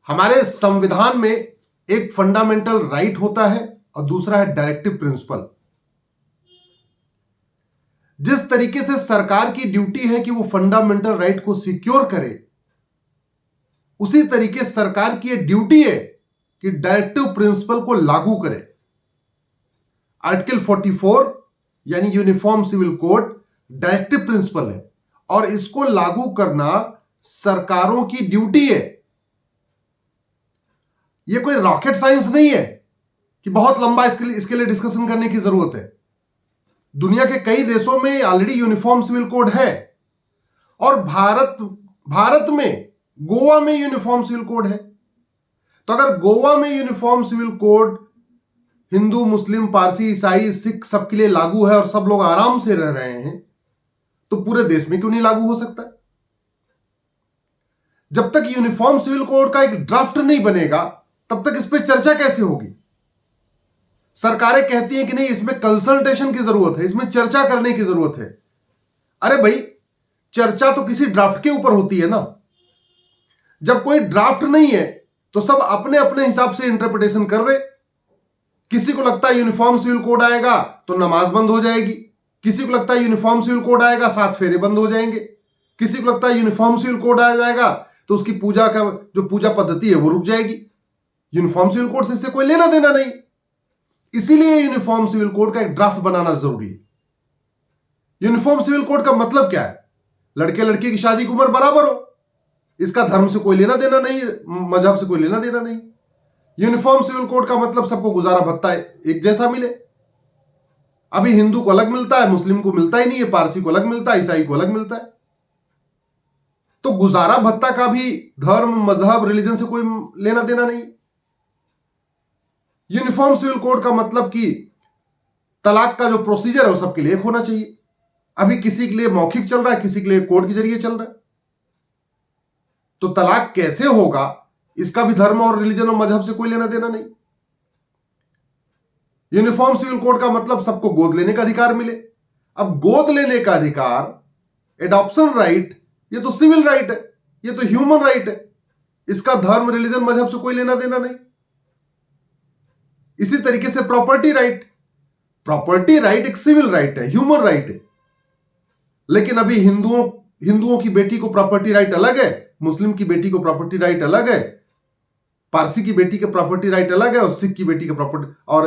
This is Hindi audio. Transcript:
हमारे संविधान में एक फंडामेंटल राइट होता है और दूसरा है डायरेक्टिव प्रिंसिपल। जिस तरीके से सरकार की ड्यूटी है कि वो फंडामेंटल राइट को सिक्योर करे, उसी तरीके सरकार की यह ड्यूटी है कि डायरेक्टिव प्रिंसिपल को लागू करे। आर्टिकल 44 यानी uniform civil code directive principle है और इसको लागू करना सरकारों की ड्यूटी है। यह कोई रॉकेट साइंस नहीं है कि बहुत लंबा इसके लिए डिस्कशन करने की जरूरत है। दुनिया के कई देशों में ऑलरेडी यूनिफॉर्म सिविल कोड है और भारत में गोवा में यूनिफॉर्म सिविल कोड है। तो अगर गोवा में यूनिफॉर्म सिविल कोड हिंदू, मुस्लिम, पारसी, ईसाई, सिख सबके लिए लागू है और सब लोग आराम से रह रहे हैं, तो पूरे देश में क्यों नहीं लागू हो सकता? जब तक यूनिफॉर्म सिविल कोड का एक ड्राफ्ट नहीं बनेगा तब तक इस पर चर्चा कैसे होगी? सरकारें कहती हैं कि नहीं, इसमें कंसल्टेशन की जरूरत है, इसमें चर्चा करने की जरूरत है। अरे भाई, चर्चा तो किसी ड्राफ्ट के ऊपर होती है ना। जब कोई ड्राफ्ट नहीं है तो सब अपने अपने हिसाब से इंटरप्रिटेशन कर रहे। किसी को लगता है यूनिफॉर्म सिविल कोड आएगा तो नमाज बंद हो जाएगी, किसी को लगता है यूनिफॉर्म सिविल कोड आएगा 7 फेरे बंद हो जाएंगे, किसी को लगता है यूनिफॉर्म सिविल कोड आ जाएगा तो उसकी पूजा का जो पूजा पद्धति है वो रुक जाएगी। यूनिफॉर्म सिविल कोड से इससे कोई लेना देना नहीं। इसीलिए यूनिफॉर्म सिविल कोड का एक ड्राफ्ट बनाना जरूरी है। यूनिफॉर्म सिविल कोड का मतलब क्या है? लड़के लड़की की शादी की उम्र बराबर हो, इसका धर्म से कोई लेना देना नहीं, मजहब से कोई लेना देना नहीं। यूनिफॉर्म सिविल कोड का मतलब सबको गुजारा भत्ता एक जैसा मिले। अभी हिंदू को अलग मिलता है, मुस्लिम को मिलता ही नहीं है, पारसी को अलग मिलता है, ईसाई को अलग मिलता है। तो गुजारा भत्ता का भी धर्म, मजहब, रिलीजन से कोई लेना देना नहीं। यूनिफॉर्म सिविल कोड का मतलब कि तलाक का जो प्रोसीजर है वो सबके लिए एक होना चाहिए। अभी किसी के लिए मौखिक चल रहा है, किसी के लिए कोर्ट के जरिए चल रहा है। तो तलाक कैसे होगा इसका भी धर्म और रिलीजन और मजहब से कोई लेना देना नहीं। यूनिफॉर्म सिविल कोड का मतलब सबको गोद लेने का अधिकार मिले। अब गोद लेने का अधिकार, एडॉप्शन राइट, ये तो सिविल राइट है, ये तो ह्यूमन राइट है। इसका धर्म, रिलीजन, मजहब से कोई लेना देना नहीं। इसी तरीके से प्रॉपर्टी राइट एक सिविल राइट है, ह्यूमन राइट है। लेकिन अभी हिंदुओं की बेटी को प्रॉपर्टी राइट अलग है, मुस्लिम की बेटी को प्रॉपर्टी राइट अलग है, पारसी की बेटी का प्रॉपर्टी राइट अलग है और सिख की बेटी का प्रॉपर्टी और